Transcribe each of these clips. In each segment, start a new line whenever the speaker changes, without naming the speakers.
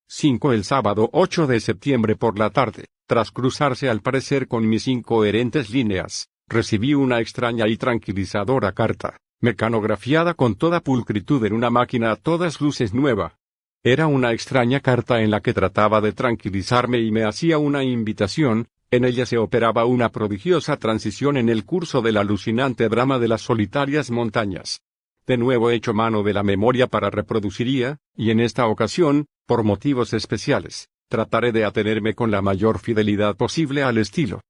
5. El sábado 8 de septiembre por la tarde, tras cruzarse al parecer con mis incoherentes líneas, recibí una extraña y tranquilizadora carta, mecanografiada con toda pulcritud en una máquina a todas luces nueva. Era una extraña carta en la que trataba de tranquilizarme y me hacía una invitación. En ella se operaba una prodigiosa transición en el curso del alucinante drama de las solitarias montañas. De nuevo he hecho mano de la memoria para reproduciría, y en esta ocasión, por motivos especiales, trataré de atenerme con la mayor fidelidad posible al estilo.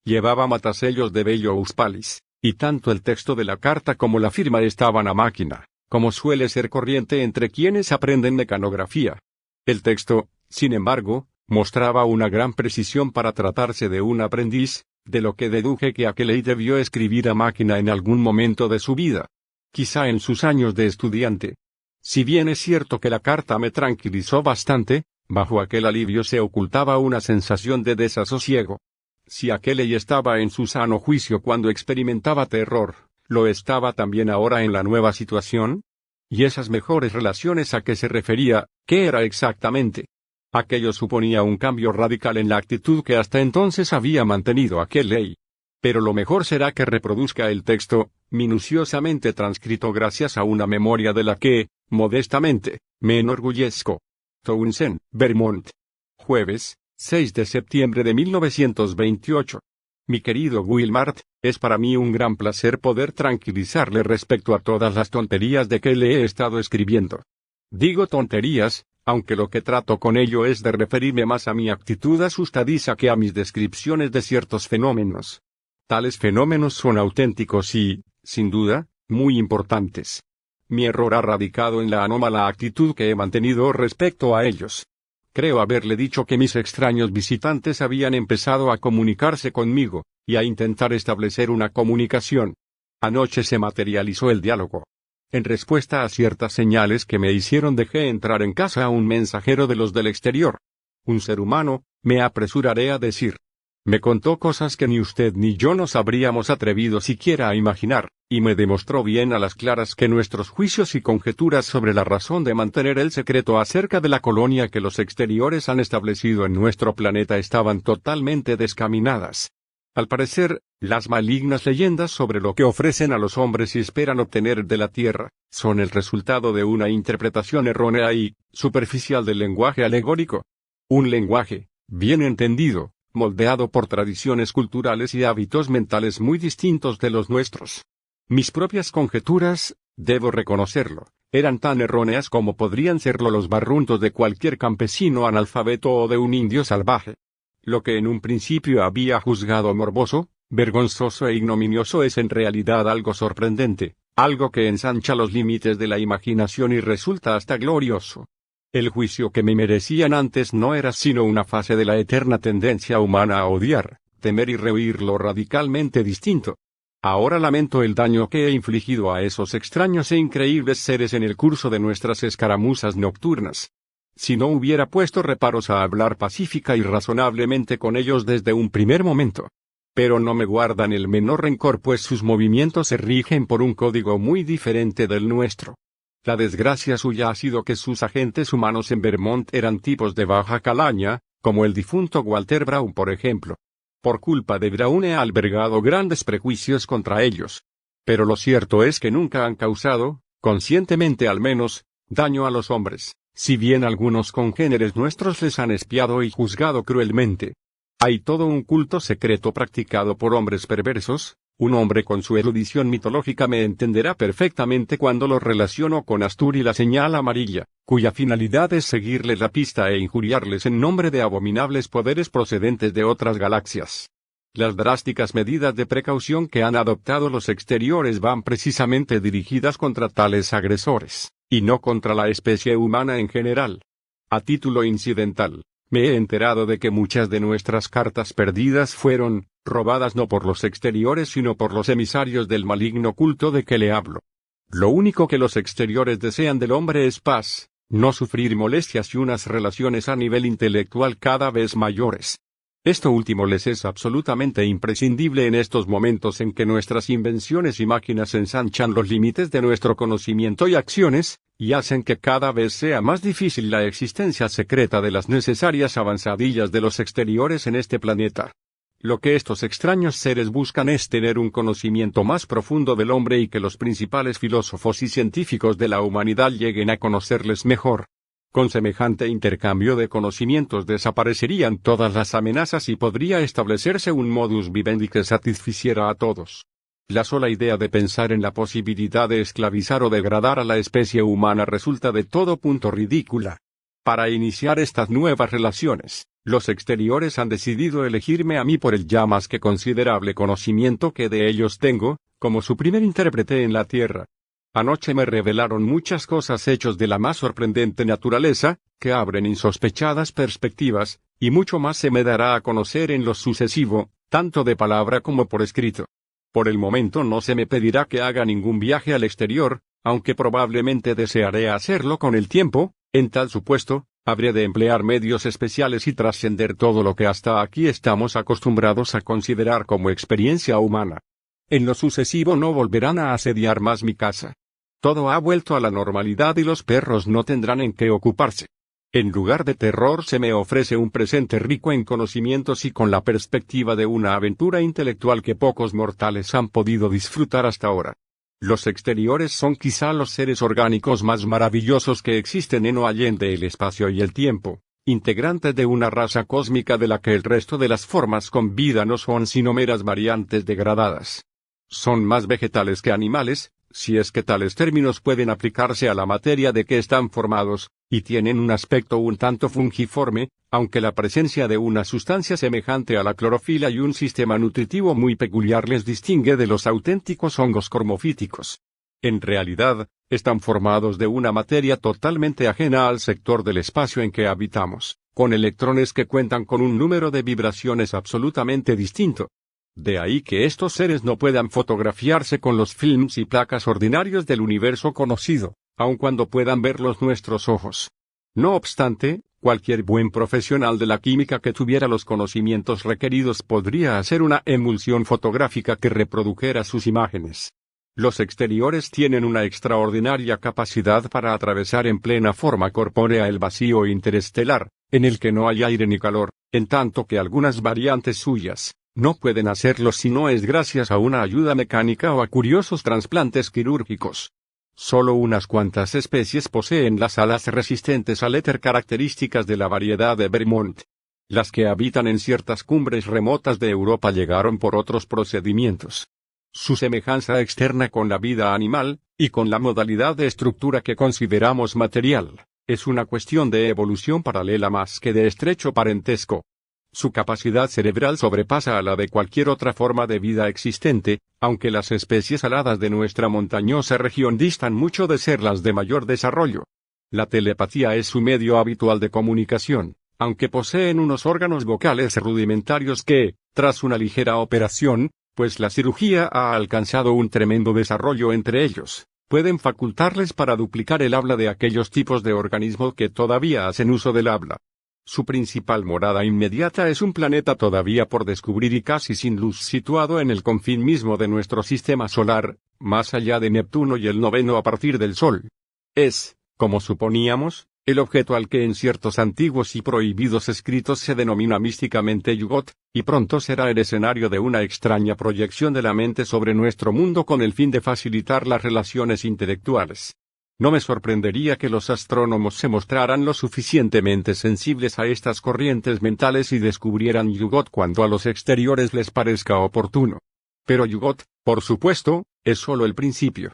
Llevaba matasellos de Bello Uspalis, y tanto el texto de la carta como la firma estaban a máquina, como suele ser corriente entre quienes aprenden mecanografía. El texto, sin embargo, mostraba una gran precisión para tratarse de un aprendiz, de lo que deduje que aquel debió escribir a máquina en algún momento de su vida. Quizá en sus años de estudiante. Si bien es cierto que la carta me tranquilizó bastante, bajo aquel alivio se ocultaba una sensación de desasosiego. Si aquel estaba en su sano juicio cuando experimentaba terror, ¿lo estaba también ahora en la nueva situación? ¿Y esas mejores relaciones a que se refería, qué era exactamente? Aquello suponía un cambio radical en la actitud que hasta entonces había mantenido aquel. Pero lo mejor será que reproduzca el texto, minuciosamente transcrito gracias a una memoria de la que, modestamente, me enorgullezco. Townsend, Vermont. Jueves, 6 de septiembre de 1928. Mi querido Wilmart, es para mí un gran placer poder tranquilizarle respecto a todas las tonterías de que le he estado escribiendo. Digo tonterías, aunque lo que trato con ello es de referirme más a mi actitud asustadiza que a mis descripciones de ciertos fenómenos. Tales fenómenos son auténticos y, sin duda, muy importantes. Mi error ha radicado en la anómala actitud que he mantenido respecto a ellos. Creo haberle dicho que mis extraños visitantes habían empezado a comunicarse conmigo, y a intentar establecer una comunicación. Anoche se materializó el diálogo. En respuesta a ciertas señales que me hicieron dejé entrar en casa a un mensajero de los del exterior. Un ser humano, me apresuraré a decir. Me contó cosas que ni usted ni yo nos habríamos atrevido siquiera a imaginar, y me demostró bien a las claras que nuestros juicios y conjeturas sobre la razón de mantener el secreto acerca de la colonia que los exteriores han establecido en nuestro planeta estaban totalmente descaminadas. Al parecer, las malignas leyendas sobre lo que ofrecen a los hombres y esperan obtener de la Tierra, son el resultado de una interpretación errónea y superficial del lenguaje alegórico. Un lenguaje, bien entendido, moldeado por tradiciones culturales y hábitos mentales muy distintos de los nuestros. Mis propias conjeturas, debo reconocerlo, eran tan erróneas como podrían serlo los barruntos de cualquier campesino analfabeto o de un indio salvaje. Lo que en un principio había juzgado morboso, vergonzoso e ignominioso es en realidad algo sorprendente, algo que ensancha los límites de la imaginación y resulta hasta glorioso. El juicio que me merecían antes no era sino una fase de la eterna tendencia humana a odiar, temer y rehuir lo radicalmente distinto. Ahora lamento el daño que he infligido a esos extraños e increíbles seres en el curso de nuestras escaramuzas nocturnas. Si no hubiera puesto reparos a hablar pacífica y razonablemente con ellos desde un primer momento. Pero no me guardan el menor rencor pues sus movimientos se rigen por un código muy diferente del nuestro. La desgracia suya ha sido que sus agentes humanos en Vermont eran tipos de baja calaña, como el difunto Walter Brown por ejemplo. Por culpa de Brown he albergado grandes prejuicios contra ellos. Pero lo cierto es que nunca han causado, conscientemente al menos, daño a los hombres, si bien algunos congéneres nuestros les han espiado y juzgado cruelmente. Hay todo un culto secreto practicado por hombres perversos. Un hombre con su erudición mitológica me entenderá perfectamente cuando lo relaciono con Astur y la señal amarilla, cuya finalidad es seguirles la pista e injuriarles en nombre de abominables poderes procedentes de otras galaxias. Las drásticas medidas de precaución que han adoptado los exteriores van precisamente dirigidas contra tales agresores, y no contra la especie humana en general. A título incidental, me he enterado de que muchas de nuestras cartas perdidas fueron robadas no por los exteriores sino por los emisarios del maligno culto de que le hablo. Lo único que los exteriores desean del hombre es paz, no sufrir molestias y unas relaciones a nivel intelectual cada vez mayores. Esto último les es absolutamente imprescindible en estos momentos en que nuestras invenciones y máquinas ensanchan los límites de nuestro conocimiento y acciones, y hacen que cada vez sea más difícil la existencia secreta de las necesarias avanzadillas de los exteriores en este planeta. Lo que estos extraños seres buscan es tener un conocimiento más profundo del hombre y que los principales filósofos y científicos de la humanidad lleguen a conocerles mejor. Con semejante intercambio de conocimientos desaparecerían todas las amenazas y podría establecerse un modus vivendi que satisficiera a todos. La sola idea de pensar en la posibilidad de esclavizar o degradar a la especie humana resulta de todo punto ridícula. Para iniciar estas nuevas relaciones, los exteriores han decidido elegirme a mí por el ya más que considerable conocimiento que de ellos tengo, como su primer intérprete en la Tierra. Anoche me revelaron muchas cosas hechos de la más sorprendente naturaleza, que abren insospechadas perspectivas, y mucho más se me dará a conocer en lo sucesivo, tanto de palabra como por escrito. Por el momento no se me pedirá que haga ningún viaje al exterior, aunque probablemente desearé hacerlo con el tiempo. En tal supuesto, habré de emplear medios especiales y trascender todo lo que hasta aquí estamos acostumbrados a considerar como experiencia humana. En lo sucesivo no volverán a asediar más mi casa. Todo ha vuelto a la normalidad y los perros no tendrán en qué ocuparse. En lugar de terror se me ofrece un presente rico en conocimientos y con la perspectiva de una aventura intelectual que pocos mortales han podido disfrutar hasta ahora. Los exteriores son quizá los seres orgánicos más maravillosos que existen en o allende el espacio y el tiempo, integrantes de una raza cósmica de la que el resto de las formas con vida no son sino meras variantes degradadas. Son más vegetales que animales, si es que tales términos pueden aplicarse a la materia de que están formados, y tienen un aspecto un tanto fungiforme, aunque la presencia de una sustancia semejante a la clorofila y un sistema nutritivo muy peculiar les distingue de los auténticos hongos cormofíticos. En realidad, están formados de una materia totalmente ajena al sector del espacio en que habitamos, con electrones que cuentan con un número de vibraciones absolutamente distinto. De ahí que estos seres no puedan fotografiarse con los films y placas ordinarios del universo conocido, aun cuando puedan verlos nuestros ojos. No obstante, cualquier buen profesional de la química que tuviera los conocimientos requeridos podría hacer una emulsión fotográfica que reprodujera sus imágenes. Los exteriores tienen una extraordinaria capacidad para atravesar en plena forma corpórea el vacío interestelar, en el que no hay aire ni calor, en tanto que algunas variantes suyas no pueden hacerlo si no es gracias a una ayuda mecánica o a curiosos trasplantes quirúrgicos. Solo unas cuantas especies poseen las alas resistentes al éter características de la variedad de Vermont. Las que habitan en ciertas cumbres remotas de Europa llegaron por otros procedimientos. Su semejanza externa con la vida animal, y con la modalidad de estructura que consideramos material, es una cuestión de evolución paralela más que de estrecho parentesco. Su capacidad cerebral sobrepasa a la de cualquier otra forma de vida existente, aunque las especies aladas de nuestra montañosa región distan mucho de ser las de mayor desarrollo. La telepatía es su medio habitual de comunicación, aunque poseen unos órganos vocales rudimentarios que, tras una ligera operación, pues la cirugía ha alcanzado un tremendo desarrollo entre ellos, pueden facultarles para duplicar el habla de aquellos tipos de organismos que todavía hacen uso del habla. Su principal morada inmediata es un planeta todavía por descubrir y casi sin luz situado en el confín mismo de nuestro sistema solar, más allá de Neptuno y el noveno a partir del Sol. Es, como suponíamos, el objeto al que en ciertos antiguos y prohibidos escritos se denomina místicamente Yugot, y pronto será el escenario de una extraña proyección de la mente sobre nuestro mundo con el fin de facilitar las relaciones intelectuales. No me sorprendería que los astrónomos se mostraran lo suficientemente sensibles a estas corrientes mentales y descubrieran Yugot cuando a los exteriores les parezca oportuno. Pero Yugot, por supuesto, es solo el principio.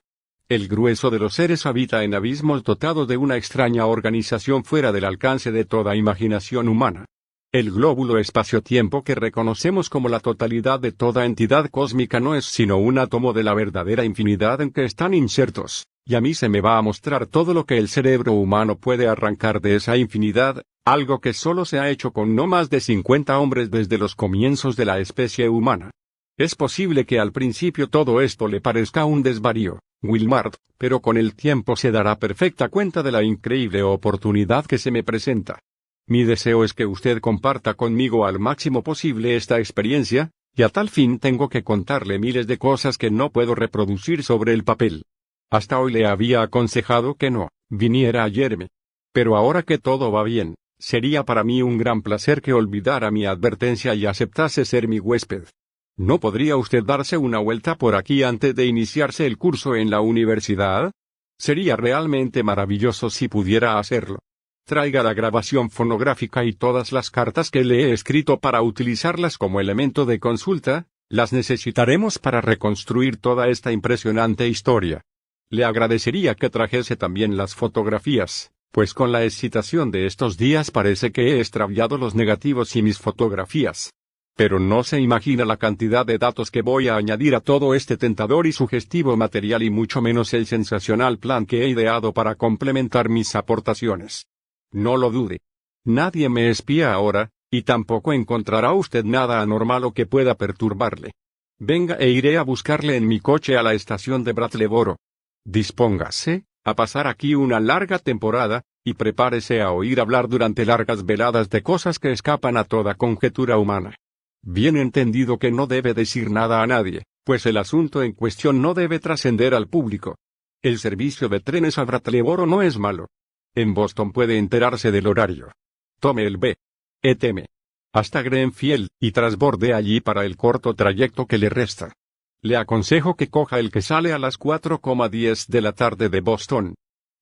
El grueso de los seres habita en abismos dotados de una extraña organización fuera del alcance de toda imaginación humana. El glóbulo espacio-tiempo que reconocemos como la totalidad de toda entidad cósmica no es sino un átomo de la verdadera infinidad en que están insertos. Y a mí se me va a mostrar todo lo que el cerebro humano puede arrancar de esa infinidad, algo que solo se ha hecho con no más de 50 hombres desde los comienzos de la especie humana. Es posible que al principio todo esto le parezca un desvarío, Wilmart, pero con el tiempo se dará perfecta cuenta de la increíble oportunidad que se me presenta. Mi deseo es que usted comparta conmigo al máximo posible esta experiencia, y a tal fin tengo que contarle miles de cosas que no puedo reproducir sobre el papel. Hasta hoy le había aconsejado que no viniera a yerme. Pero ahora que todo va bien, sería para mí un gran placer que olvidara mi advertencia y aceptase ser mi huésped. ¿No podría usted darse una vuelta por aquí antes de iniciarse el curso en la universidad? Sería realmente maravilloso si pudiera hacerlo. Traiga la grabación fonográfica y todas las cartas que le he escrito para utilizarlas como elemento de consulta, las necesitaremos para reconstruir toda esta impresionante historia. Le agradecería que trajese también las fotografías, pues con la excitación de estos días parece que he extraviado los negativos y mis fotografías. Pero no se imagina la cantidad de datos que voy a añadir a todo este tentador y sugestivo material y mucho menos el sensacional plan que he ideado para complementar mis aportaciones. No lo dude. Nadie me espía ahora, y tampoco encontrará usted nada anormal o que pueda perturbarle. Venga e iré a buscarle en mi coche a la estación de Brattleboro. Dispóngase a pasar aquí una larga temporada, y prepárese a oír hablar durante largas veladas de cosas que escapan a toda conjetura humana. Bien entendido que no debe decir nada a nadie, pues el asunto en cuestión no debe trascender al público. El servicio de trenes a Brattleboro no es malo. En Boston puede enterarse del horario. Tome el B.E.T.M. hasta Greenfield, y trasborde allí para el corto trayecto que le resta. Le aconsejo que coja el que sale a las 4:10 de la tarde de Boston.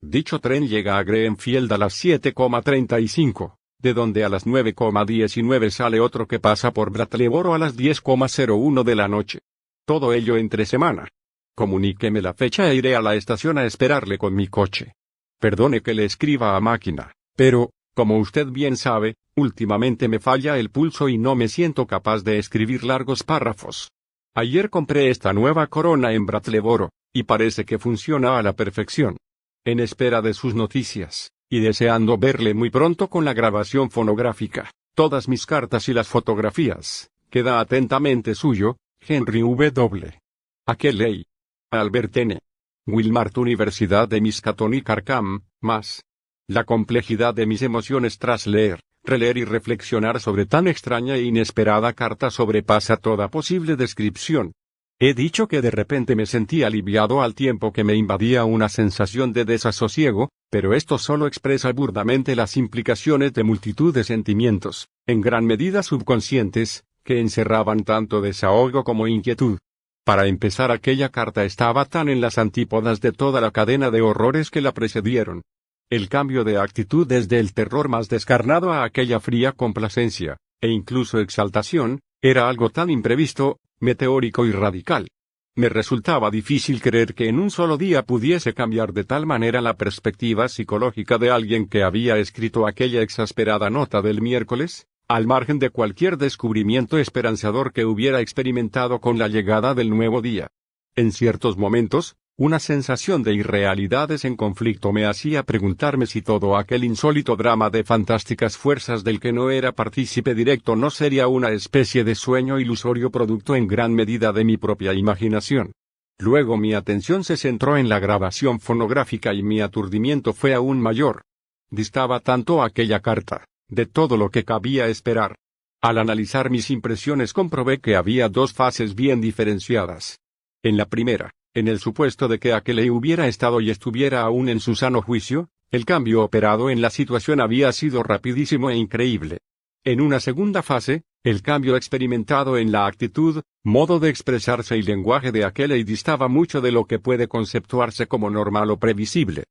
Dicho tren llega a Greenfield a las 7:35, de donde a las 9:19 sale otro que pasa por Brattleboro a las 10:01 de la noche. Todo ello entre semana. Comuníqueme la fecha e iré a la estación a esperarle con mi coche. Perdone que le escriba a máquina, pero, como usted bien sabe, últimamente me falla el pulso y no me siento capaz de escribir largos párrafos. Ayer compré esta nueva corona en Brattleboro, y parece que funciona a la perfección. En espera de sus noticias, y deseando verle muy pronto con la grabación fonográfica, todas mis cartas y las fotografías, queda atentamente suyo, Henry W. Ackley. Albert N. Wilmart Universidad de Miskatonic Arkham, Mass. La complejidad de mis emociones tras leer, releer y reflexionar sobre tan extraña e inesperada carta sobrepasa toda posible descripción. He dicho que de repente me sentí aliviado al tiempo que me invadía una sensación de desasosiego, pero esto solo expresa burdamente las implicaciones de multitud de sentimientos, en gran medida subconscientes, que encerraban tanto desahogo como inquietud. Para empezar, aquella carta estaba tan en las antípodas de toda la cadena de horrores que la precedieron. El cambio de actitud desde el terror más descarnado a aquella fría complacencia, e incluso exaltación, era algo tan imprevisto, meteórico y radical. Me resultaba difícil creer que en un solo día pudiese cambiar de tal manera la perspectiva psicológica de alguien que había escrito aquella exasperada nota del miércoles, al margen de cualquier descubrimiento esperanzador que hubiera experimentado con la llegada del nuevo día. En ciertos momentos, una sensación de irrealidades en conflicto me hacía preguntarme si todo aquel insólito drama de fantásticas fuerzas del que no era partícipe directo no sería una especie de sueño ilusorio producto en gran medida de mi propia imaginación. Luego mi atención se centró en la grabación fonográfica y mi aturdimiento fue aún mayor. Distaba tanto aquella carta de todo lo que cabía esperar. Al analizar mis impresiones comprobé que había dos fases bien diferenciadas. En la primera, en el supuesto de que Ackley hubiera estado y estuviera aún en su sano juicio, el cambio operado en la situación había sido rapidísimo e increíble. En una segunda fase, el cambio experimentado en la actitud, modo de expresarse y lenguaje de Ackley distaba mucho de lo que puede conceptuarse como normal o previsible.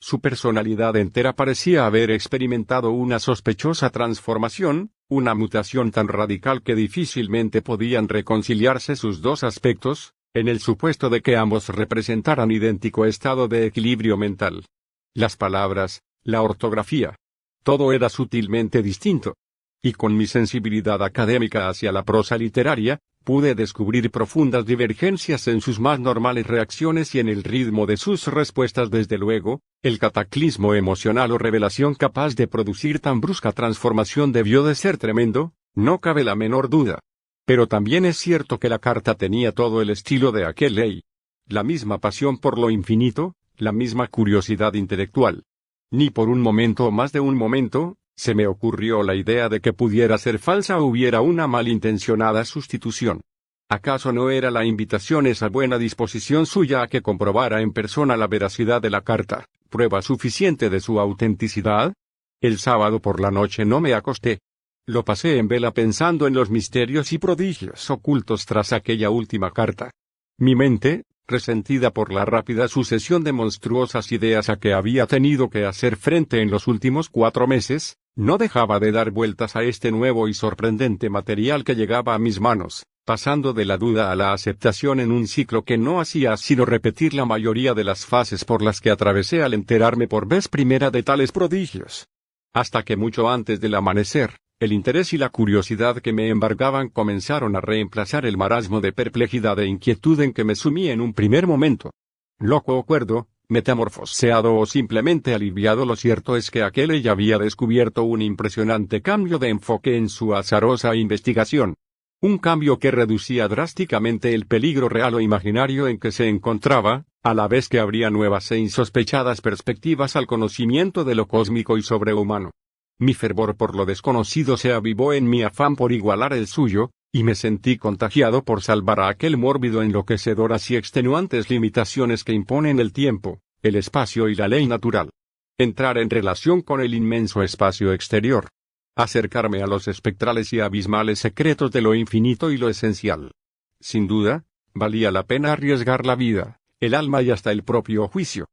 Su personalidad entera parecía haber experimentado una sospechosa transformación, una mutación tan radical que difícilmente podían reconciliarse sus dos aspectos, en el supuesto de que ambos representaran idéntico estado de equilibrio mental. Las palabras, la ortografía, todo era sutilmente distinto. Y con mi sensibilidad académica hacia la prosa literaria, pude descubrir profundas divergencias en sus más normales reacciones y en el ritmo de sus respuestas. Desde luego, el cataclismo emocional o revelación capaz de producir tan brusca transformación debió de ser tremendo, no cabe la menor duda. Pero también es cierto que la carta tenía todo el estilo de Ackley. La misma pasión por lo infinito, la misma curiosidad intelectual. Ni por un momento o más de un momento, Se me ocurrió la idea de que pudiera ser falsa o hubiera una malintencionada sustitución. ¿Acaso no era la invitación esa buena disposición suya a que comprobara en persona la veracidad de la carta, prueba suficiente de su autenticidad? El sábado por la noche no me acosté. Lo pasé en vela pensando en los misterios y prodigios ocultos tras aquella última carta. Mi mente, resentida por la rápida sucesión de monstruosas ideas a que había tenido que hacer frente en los últimos 4 meses, no dejaba de dar vueltas a este nuevo y sorprendente material que llegaba a mis manos, pasando de la duda a la aceptación en un ciclo que no hacía sino repetir la mayoría de las fases por las que atravesé al enterarme por vez primera de tales prodigios. Hasta que mucho antes del amanecer, el interés y la curiosidad que me embargaban comenzaron a reemplazar el marasmo de perplejidad e inquietud en que me sumí en un primer momento. Loco o cuerdo, metamorfoseado o simplemente aliviado, lo cierto es que aquel ya había descubierto un impresionante cambio de enfoque en su azarosa investigación. Un cambio que reducía drásticamente el peligro real o imaginario en que se encontraba, a la vez que abría nuevas e insospechadas perspectivas al conocimiento de lo cósmico y sobrehumano. Mi fervor por lo desconocido se avivó en mi afán por igualar el suyo, y me sentí contagiado por salvar a aquel mórbido enloquecedoras y extenuantes limitaciones que imponen el tiempo, el espacio y la ley natural. Entrar en relación con el inmenso espacio exterior. Acercarme a los espectrales y abismales secretos de lo infinito y lo esencial. Sin duda, valía la pena arriesgar la vida, el alma y hasta el propio juicio.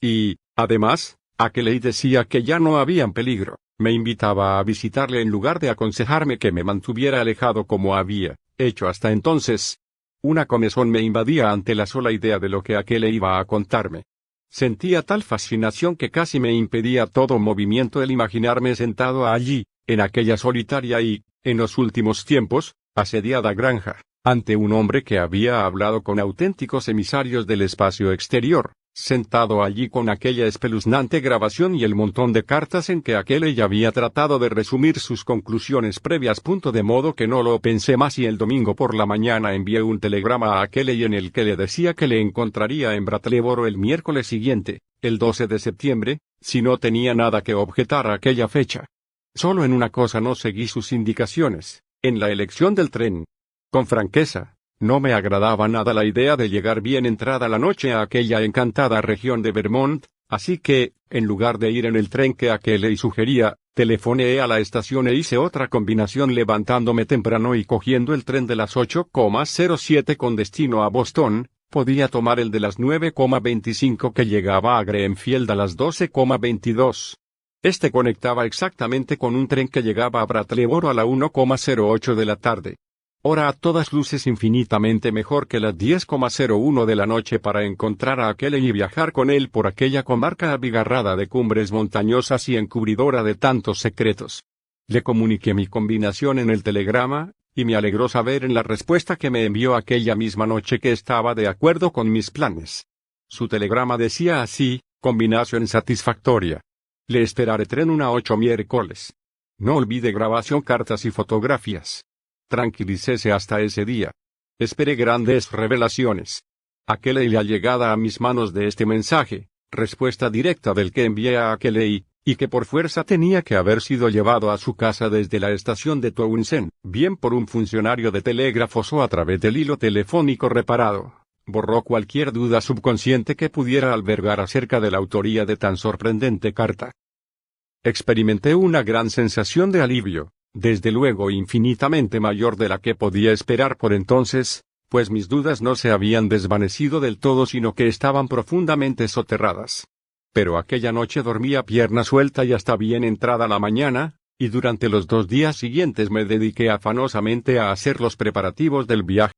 Y, además, aquel decía que ya no había peligro. Me invitaba a visitarle en lugar de aconsejarme que me mantuviera alejado como había hecho hasta entonces. Una comezón me invadía ante la sola idea de lo que aquel iba a contarme. Sentía tal fascinación que casi me impedía todo movimiento el imaginarme sentado allí, en aquella solitaria y, en los últimos tiempos, asediada granja, ante un hombre que había hablado con auténticos emisarios del espacio exterior. Sentado allí con aquella espeluznante grabación y el montón de cartas en que aquel ya había tratado de resumir sus conclusiones previas. De modo que no lo pensé más y el domingo por la mañana envié un telegrama a aquel en el que le decía que le encontraría en Brattleboro el miércoles siguiente, el 12 de septiembre, si no tenía nada que objetar a aquella fecha. Solo en una cosa no seguí sus indicaciones, en la elección del tren. Con franqueza, no me agradaba nada la idea de llegar bien entrada la noche a aquella encantada región de Vermont, así que, en lugar de ir en el tren que aquel sugería, telefoneé a la estación e hice otra combinación levantándome temprano y cogiendo el tren de las 8:07 con destino a Boston. Podía tomar el de las 9:25 que llegaba a Greenfield a las 12:22. Este conectaba exactamente con un tren que llegaba a Brattleboro a la 1:08 de la tarde. Hora a todas luces infinitamente mejor que las 10:01 de la noche para encontrar a aquel y viajar con él por aquella comarca abigarrada de cumbres montañosas y encubridora de tantos secretos. Le comuniqué mi combinación en el telegrama, y me alegró saber en la respuesta que me envió aquella misma noche que estaba de acuerdo con mis planes. Su telegrama decía así: combinación satisfactoria. Le esperaré tren 1:08 miércoles. No olvide grabación, cartas y fotografías. Tranquilicése hasta ese día. Esperé grandes revelaciones. Aquel y la llegada a mis manos de este mensaje, respuesta directa del que envié a aquel y que por fuerza tenía que haber sido llevado a su casa desde la estación de Townsend, bien por un funcionario de telégrafos o a través del hilo telefónico reparado, borró cualquier duda subconsciente que pudiera albergar acerca de la autoría de tan sorprendente carta. Experimenté una gran sensación de alivio, desde luego infinitamente mayor de la que podía esperar por entonces, pues mis dudas no se habían desvanecido del todo sino que estaban profundamente soterradas. Pero aquella noche dormí a pierna suelta y hasta bien entrada la mañana, y durante los 2 días siguientes me dediqué afanosamente a hacer los preparativos del viaje.